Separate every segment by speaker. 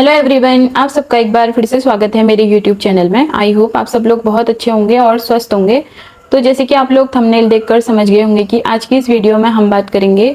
Speaker 1: Hello everyone, आप सबका एक बार फिर से स्वागत है मेरे यूट्यूब चैनल में। आई होप आप सब लोग बहुत अच्छे होंगे और स्वस्थ होंगे। तो जैसे कि आप लोग थंबनेल देखकर समझ गए होंगे कि आज की इस वीडियो में हम बात करेंगे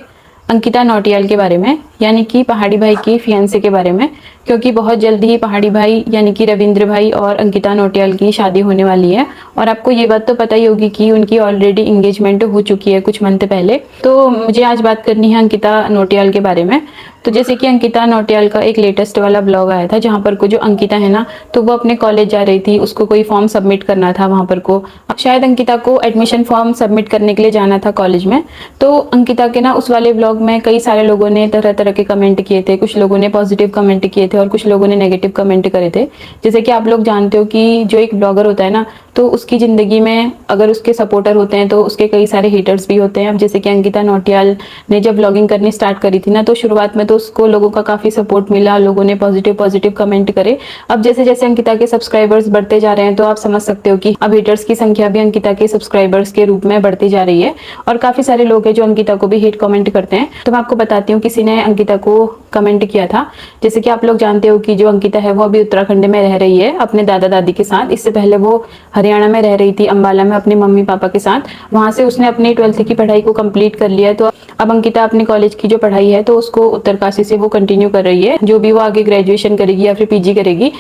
Speaker 1: अंकिता नौटियाल के बारे में, यानी कि पहाड़ी भाई की फियांसे के बारे में। क्योंकि बहुत जल्दी ही पहाड़ी भाई यानी कि रविंद्र भाई और अंकिता नौटियाल की शादी होने वाली है। और आपको ये बात तो पता ही होगी कि उनकी ऑलरेडी इंगेजमेंट हो चुकी है कुछ मंथ पहले। तो मुझे आज बात करनी है अंकिता नौटियाल के बारे में। तो जैसे कि अंकिता नौटियाल का एक लेटेस्ट वाला ब्लॉग आया था जहाँ पर को जो अंकिता है ना, तो वो अपने कॉलेज जा रही थी, उसको कोई फॉर्म सबमिट करना था वहाँ पर को। शायद अंकिता को एडमिशन फॉर्म सबमिट करने के लिए जाना था कॉलेज में। तो अंकिता के ना उस वाले ब्लॉग में कई सारे लोगों ने तरह तरह के कमेंट किए थे। कुछ लोगों ने पॉजिटिव कमेंट किए थे और कुछ लोगों ने नेगेटिव कमेंट करे थे। जैसे कि आप लोग जानते हो कि जो एक ब्लॉगर होता है ना, तो उसकी जिंदगी में अगर उसके सपोर्टर होते हैं तो उसके कई सारे हेटर्स भी होते हैं। अब जैसे कि अंकिता नौटियाल ने जब ब्लॉगिंग करनी स्टार्ट करी थी ना, तो शुरुआत में तो उसको लोगों का काफी सपोर्ट मिला, लोगों ने पॉजिटिव पॉजिटिव कमेंट करे। अब जैसे जैसे अंकिता के सब्सक्राइबर्स बढ़ते जा रहे हैं तो आप समझ सकते हो कि अब हेटर्स की संख्या भी अंकिता के सब्सक्राइबर्स के रूप में बढ़ती जा रही है। और काफी सारे लोग हैं जो अंकिता को भी हेट कमेंट करते हैं। तो मैं आपको बताती हूँ, किसी ने अंकिता को कमेंट किया था। जैसे कि आप लोग जानते हो कि जो अंकिता है वो अभी उत्तराखंड में रह रही है अपने दादा दादी के साथ। इससे पहले वो हरियाणा में रह रही थी, अंबाला में, अपने मम्मी पापा के साथ। वहां से उसने अपनी 12th की पढ़ाई को कंप्लीट कर लिया है। तो अब अंकिता अपनी कॉलेज की जो पढ़ाई है तो उसको उत्तरकाशी से वो कंटिन्यू कर रही है। जो भी वो आगे ग्रेजुएशन करेगी या फिर पीजी करेगी,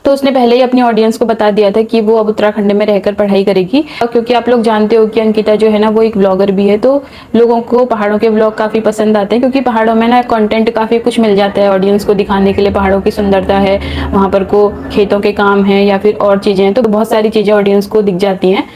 Speaker 1: तो उसने पहले ही अपनी ऑडियंस को बता दिया था कि वो अब उत्तराखंड में रहकर पढ़ाई करेगी। और क्योंकि आप लोग जानते हो कि अंकिता जो है ना वो एक ब्लॉगर भी है, तो लोगों को पहाड़ों के ब्लॉग काफी पसंद आते हैं। क्योंकि पहाड़ों में ना कंटेंट काफी कुछ मिल जाता है ऑडियंस को दिखाने के लिए। पहाड़ों की सुंदरता है, वहां पर को खेतों के काम है या फिर और चीजें हैं, तो बहुत सारी चीजें ऑडियंस को दिख जाती हैं।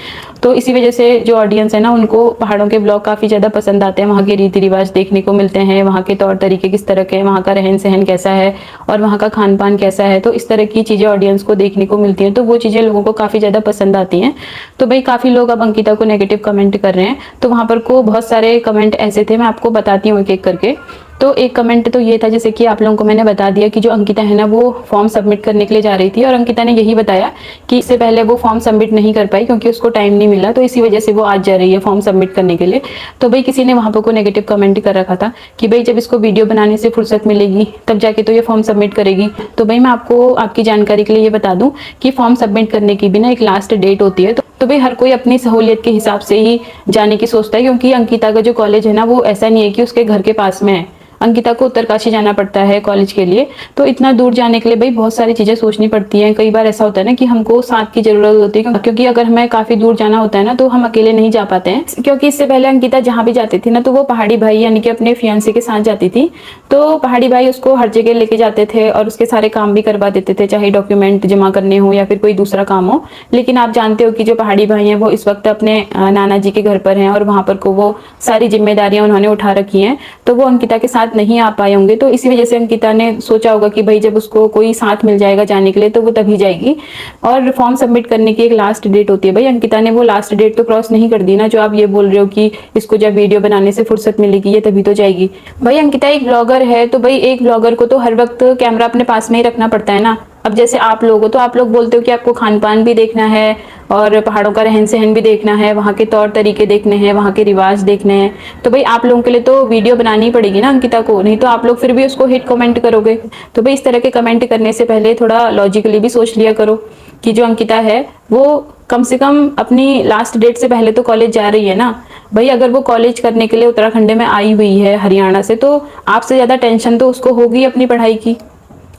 Speaker 1: तो इसी वजह से जो ऑडियंस है ना, उनको पहाड़ों के ब्लॉग काफी ज्यादा पसंद आते हैं। वहाँ के रीति रिवाज देखने को मिलते हैं, वहाँ के तौर तरीके किस तरह के हैं, वहाँ का रहन सहन कैसा है और वहाँ का खान पान कैसा है। तो इस तरह की चीजें ऑडियंस को देखने को मिलती हैं, तो वो चीजें लोगों को काफी ज्यादा पसंद आती हैं। तो भाई काफी लोग अब अंकिता को नेगेटिव कमेंट कर रहे हैं। तो वहां पर को बहुत सारे कमेंट ऐसे थे, मैं आपको बताती हूँ एक एक करके। तो एक कमेंट तो ये था, जैसे कि आप लोगों को मैंने बता दिया कि जो अंकिता है ना वो फॉर्म सबमिट करने के लिए जा रही थी और अंकिता ने यही बताया कि इससे पहले वो फॉर्म सबमिट नहीं कर पाई क्योंकि उसको टाइम नहीं मिला, तो इसी वजह से वो आज जा रही है फॉर्म सबमिट करने के लिए। तो भाई किसी ने वहां पर को नेगेटिव कमेंट कर रखा था कि भाई जब इसको वीडियो बनाने से फुर्सत मिलेगी तब जाके तो ये फॉर्म सबमिट करेगी। तो भाई मैं आपको आपकी जानकारी के लिए ये बता दूं कि फॉर्म सबमिट करने की भी ना एक लास्ट डेट होती है। तो भाई हर कोई अपनी सहूलियत के हिसाब से ही जाने की सोचता है। क्योंकि अंकिता का जो कॉलेज है ना वो ऐसा नहीं है कि उसके घर के पास में है। अंकिता को उत्तरकाशी जाना पड़ता है कॉलेज के लिए। तो इतना दूर जाने के लिए भाई बहुत सारी चीजें सोचनी पड़ती हैं। कई बार ऐसा होता है ना कि हमको साथ की जरूरत होती है, क्योंकि अगर हमें काफी दूर जाना होता है ना तो हम अकेले नहीं जा पाते हैं। क्योंकि इससे पहले अंकिता जहाँ भी जाती थी ना तो वो पहाड़ी भाई यानी कि अपने फियांसे के साथ जाती थी। तो पहाड़ी भाई उसको हर जगह लेके जाते थे और उसके सारे काम भी करवा देते थे, चाहे डॉक्यूमेंट जमा करने हो या फिर कोई दूसरा काम हो। लेकिन आप जानते हो कि जो पहाड़ी भाई हैं वो इस वक्त अपने नाना जी के घर पर हैं और वहां पर को वो सारी जिम्मेदारियां उन्होंने उठा रखी हैं। तो वो अंकिता के साथ नहीं आ पाए होंगे। तो इसी वजह से अंकिता ने सोचा होगा कि भाई जब उसको कोई साथ मिल जाएगा जाने के लिए तो वो तभी जाएगी। और फॉर्म सबमिट करने की एक लास्ट डेट होती है। भाई अंकिता ने वो लास्ट डेट तो क्रॉस नहीं कर दी ना, जो आप ये बोल रहे हो कि इसको जब वीडियो बनाने से फुर्सत मिलेगी ये तभी तो जाएगी। भाई अंकिता एक ब्लॉगर है, तो भाई एक ब्लॉगर को तो हर वक्त कैमरा अपने पास में ही रखना पड़ता है ना। अब जैसे आप लोग हो तो आप लोग बोलते हो कि आपको खान पान भी देखना है और पहाड़ों का रहन सहन भी देखना है, वहाँ के तौर तरीके देखने हैं, वहाँ के रिवाज देखने हैं। तो भाई आप लोगों के लिए तो वीडियो बनानी ही पड़ेगी ना अंकिता को, नहीं तो आप लोग फिर भी उसको हिट कमेंट करोगे। तो भाई इस तरह के कमेंट करने से पहले थोड़ा लॉजिकली भी सोच लिया करो कि जो अंकिता है वो कम से कम अपनी लास्ट डेट से पहले तो कॉलेज जा रही है ना। भाई अगर वो कॉलेज करने के लिए उत्तराखंड में आई हुई है हरियाणा से, तो आपसे ज्यादा टेंशन तो उसको होगी अपनी पढ़ाई की।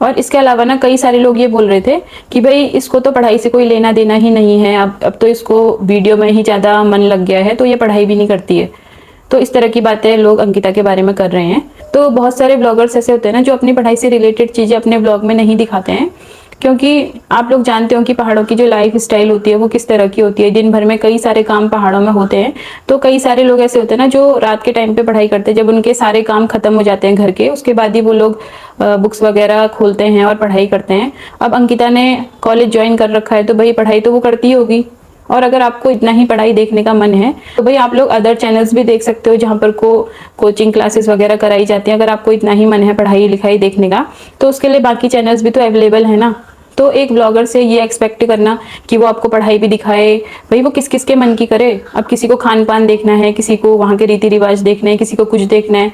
Speaker 1: और इसके अलावा ना कई सारे लोग ये बोल रहे थे कि भाई इसको तो पढ़ाई से कोई लेना देना ही नहीं है, अब तो इसको वीडियो में ही ज्यादा मन लग गया है तो ये पढ़ाई भी नहीं करती है। तो इस तरह की बातें लोग अंकिता के बारे में कर रहे हैं। तो बहुत सारे ब्लॉगर्स ऐसे होते हैं ना जो अपनी पढ़ाई से रिलेटेड चीजें अपने ब्लॉग में नहीं दिखाते हैं। क्योंकि आप लोग जानते हो कि पहाड़ों की जो लाइफ स्टाइल होती है वो किस तरह की होती है। दिन भर में कई सारे काम पहाड़ों में होते हैं। तो कई सारे लोग ऐसे होते हैं ना जो रात के टाइम पे पढ़ाई करते हैं। जब उनके सारे काम खत्म हो जाते हैं घर के, उसके बाद ही वो लोग बुक्स वगैरह खोलते हैं और पढ़ाई करते हैं। अब अंकिता ने कॉलेज ज्वाइन कर रखा है तो भाई पढ़ाई तो वो करती होगी। और अगर आपको इतना ही पढ़ाई देखने का मन है तो भाई आप लोग अदर चैनल्स भी देख सकते हो जहाँ पर कोचिंग क्लासेस वगैरह कराई जाती हैं। अगर आपको इतना ही मन है पढ़ाई लिखाई देखने का तो उसके लिए बाकी चैनल्स भी तो अवेलेबल है ना। तो एक ब्लॉगर से ये एक्सपेक्ट करना कि वो आपको पढ़ाई भी दिखाए, भाई वो किस किस के मन की करे। अब किसी को खान पान देखना है, किसी को वहाँ के रीति रिवाज देखना है, किसी को कुछ देखना है।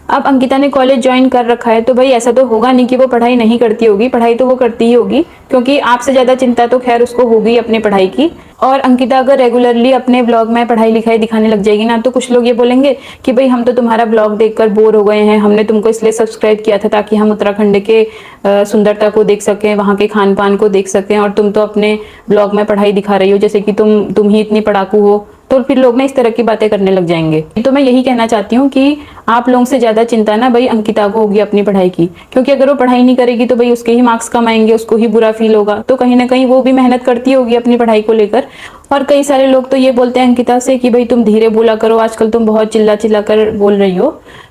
Speaker 1: अब अंकिता ने कॉलेज ज्वाइन कर रखा है तो भाई ऐसा तो होगा नहीं कि वो पढ़ाई नहीं करती होगी, पढ़ाई तो वो करती ही होगी, क्योंकि आपसे ज्यादा चिंता तो खैर उसको होगी अपनी पढ़ाई की। और अंकिता अगर रेगुलरली अपने ब्लॉग में पढ़ाई लिखाई दिखाने लग जाएगी ना, तो कुछ लोग ये बोलेंगे कि भाई हम तो तुम्हारा ब्लॉग देखकर बोर हो गए हैं, हमने तुमको इसलिए सब्सक्राइब किया था ताकि हम उत्तराखंड के सुंदरता को देख सकें, वहाँ के खान पान को देख सकें, और तुम तो अपने ब्लॉग में पढ़ाई दिखा रही हो जैसे कि तुम ही इतनी पढ़ाकू हो। तो फिर लोग ना इस तरह की बातें करने लग जाएंगे। तो मैं यही कहना चाहती हूँ कि आप लोगों से ज्यादा चिंता ना भाई अंकिता को होगी अपनी पढ़ाई की, क्योंकि अगर वो पढ़ाई नहीं करेगी तो भाई उसके ही मार्क्स कम आएंगे, उसको ही बुरा फील होगा। तो कहीं ना कहीं वो भी मेहनत करती होगी अपनी पढ़ाई को लेकर। और कई सारे लोग तो ये बोलते हैं अंकिता से कि भाई तुम धीरे बोला करो, आजकल तुम बहुत चिल्ला चिल्ला कर बोल रही हो।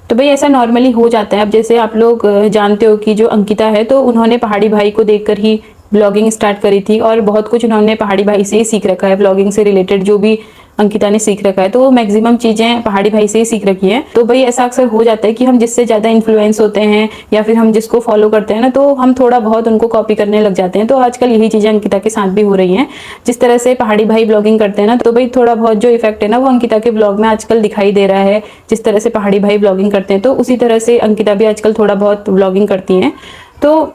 Speaker 1: तो भाई ऐसा नॉर्मली हो जाता है। अब जैसे आप लोग जानते हो कि जो अंकिता है तो उन्होंने पहाड़ी भाई को देखकर ही ब्लॉगिंग स्टार्ट करी थी, और बहुत कुछ उन्होंने पहाड़ी भाई से ही सीख रखा है। ब्लॉगिंग से रिलेटेड जो भी अंकिता ने सीख रखा है तो वो मैक्सिमम चीजें पहाड़ी भाई से ही सीख रखी है। तो भाई ऐसा अक्सर हो जाता है कि हम जिससे ज्यादा इन्फ्लुएंस होते हैं या फिर हम जिसको फॉलो करते हैं ना, तो हम थोड़ा बहुत उनको कॉपी करने लग जाते हैं। तो आजकल यही चीजें अंकिता के साथ भी हो रही हैं। जिस तरह से पहाड़ी भाई ब्लॉगिंग करते हैं ना, तो भाई थोड़ा बहुत जो इफेक्ट है ना वो अंकिता के ब्लॉग में आजकल दिखाई दे रहा है। जिस तरह से पहाड़ी भाई ब्लॉगिंग करते हैं तो उसी तरह से अंकिता भी आजकल थोड़ा बहुत ब्लॉगिंग करती हैं। तो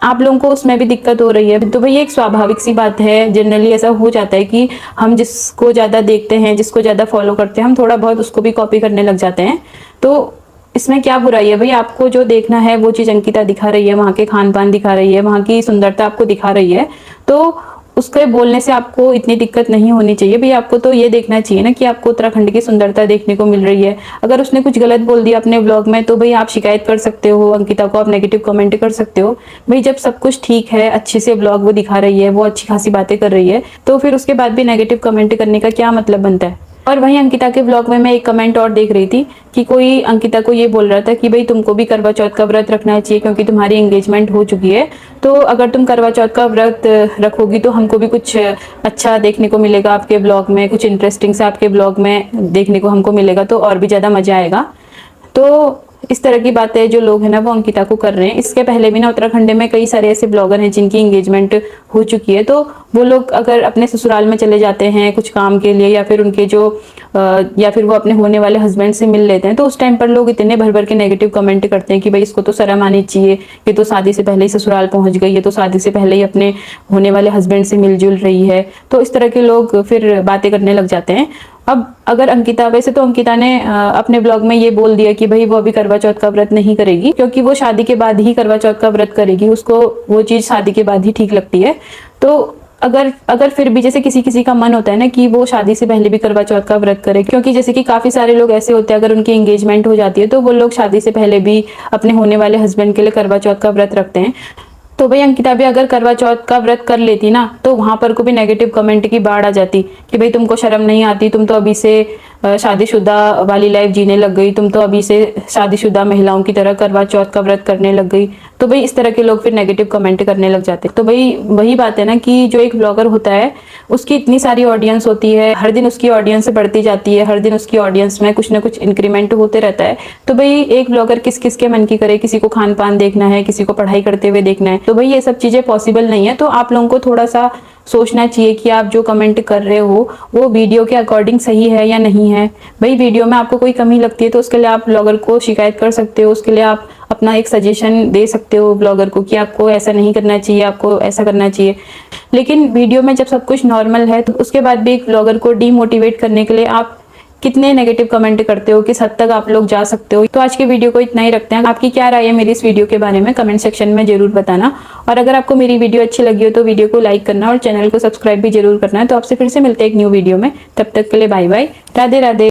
Speaker 1: आप लोगों को उसमें भी दिक्कत हो रही है तो भाई एक स्वाभाविक सी बात है। जनरली ऐसा हो जाता है कि हम जिसको ज्यादा देखते हैं, जिसको ज्यादा फॉलो करते हैं, हम थोड़ा बहुत उसको भी कॉपी करने लग जाते हैं। तो इसमें क्या बुराई है भाई? आपको जो देखना है वो चीज अंकिता दिखा रही है, वहां के खान पान दिखा रही है, वहां की सुंदरता आपको दिखा रही है, तो उसके बोलने से आपको इतनी दिक्कत नहीं होनी चाहिए भाई। आपको तो ये देखना चाहिए ना कि आपको उत्तराखंड की सुंदरता देखने को मिल रही है। अगर उसने कुछ गलत बोल दिया अपने ब्लॉग में तो भाई आप शिकायत कर सकते हो अंकिता को, आप नेगेटिव कमेंट कर सकते हो। भाई जब सब कुछ ठीक है, अच्छे से ब्लॉग वो दिखा रही है, वो अच्छी खासी बातें कर रही है, तो फिर उसके बाद भी नेगेटिव कमेंट करने का क्या मतलब बनता है? और वहीं अंकिता के ब्लॉग में मैं एक कमेंट और देख रही थी कि कोई अंकिता को ये बोल रहा था कि भाई तुमको भी करवा चौथ का व्रत रखना चाहिए क्योंकि तुम्हारी एंगेजमेंट हो चुकी है। तो अगर तुम करवा चौथ का व्रत रखोगी तो हमको भी कुछ अच्छा देखने को मिलेगा आपके ब्लॉग में, कुछ इंटरेस्टिंग से आपके ब्लॉग में देखने को हमको मिलेगा, तो और भी ज्यादा मजा आएगा। तो इस तरह की बातें जो लोग हैं ना वो अंकिता को कर रहे हैं। इसके पहले भी ना उत्तराखंड में कई सारे ऐसे ब्लॉगर हैं जिनकी एंगेजमेंट हो चुकी है, तो वो लोग अगर अपने ससुराल में चले जाते हैं कुछ काम के लिए, या फिर उनके जो या फिर वो अपने होने वाले हस्बैंड से मिल लेते हैं, तो उस टाइम पर लोग इतने भर भर के नेगेटिव कमेंट करते हैं कि भाई इसको तो शर्म आनी चाहिए, ये तो शादी से पहले ही ससुराल पहुंच गई है, तो शादी से पहले ही अपने होने वाले हस्बैंड से मिलजुल रही है। तो इस तरह के लोग फिर बातें करने लग जाते हैं। अब अगर अंकिता, वैसे तो अंकिता ने अपने ब्लॉग में ये बोल दिया कि भाई वो अभी करवा चौथ का व्रत नहीं करेगी, क्योंकि वो शादी के बाद ही करवा चौथ का व्रत करेगी, उसको वो चीज शादी के बाद ही ठीक लगती है। तो अगर फिर भी जैसे किसी किसी का मन होता है ना कि वो शादी से पहले भी करवा चौथ का व्रत करे, क्योंकि जैसे कि काफी सारे लोग ऐसे होते हैं अगर उनकी एंगेजमेंट हो जाती है तो वो लोग शादी से पहले भी अपने होने वाले हस्बैंड के लिए करवा चौथ का व्रत रखते हैं। तो भाई अंकिता भी अगर करवा चौथ का व्रत कर लेती ना, तो वहां पर को भी नेगेटिव कमेंट की बाढ़ आ जाती कि भाई तुमको शर्म नहीं आती, तुम तो अभी से शादीशुदा वाली लाइफ जीने लग गई, तुम तो अभी से शादीशुदा महिलाओं की तरह करवा चौथ का व्रत करने लग गई। तो भाई इस तरह के लोग फिर नेगेटिव कमेंट करने लग जाते। तो भाई वही बात है ना कि जो एक ब्लॉगर होता है उसकी इतनी सारी ऑडियंस होती है, हर दिन उसकी ऑडियंस बढ़ती जाती है, हर दिन उसकी ऑडियंस में कुछ ना कुछ इंक्रीमेंट होते रहता है। तो भाई एक ब्लॉगर किस किस के मन की करे, किसी को खान पान देखना है, किसी को पढ़ाई करते हुए देखना है, तो भाई ये सब चीजें पॉसिबल नहीं है। तो आप लोगों को थोड़ा सा सोचना चाहिए कि आप जो कमेंट कर रहे हो वो वीडियो के अकॉर्डिंग सही है या नहीं है। भाई वीडियो में आपको कोई कमी लगती है तो उसके लिए आप ब्लॉगर को शिकायत कर सकते हो, उसके लिए आप अपना एक सजेशन दे सकते हो ब्लॉगर को कि आपको ऐसा नहीं करना चाहिए, आपको ऐसा करना चाहिए। लेकिन वीडियो में जब सब कुछ नॉर्मल है तो उसके बाद भी एक ब्लॉगर को डीमोटिवेट करने के लिए आप कितने नेगेटिव कमेंट करते हो, किस हद तक आप लोग जा सकते हो। तो आज की वीडियो को इतना ही रखते हैं। आपकी क्या राय है मेरी इस वीडियो के बारे में कमेंट सेक्शन में जरूर बताना। और अगर आपको मेरी वीडियो अच्छी लगी हो तो वीडियो को लाइक करना और चैनल को सब्सक्राइब भी जरूर करना है। तो आपसे फिर से मिलते हैं एक न्यू वीडियो में, तब तक के लिए बाय बाय, राधे राधे।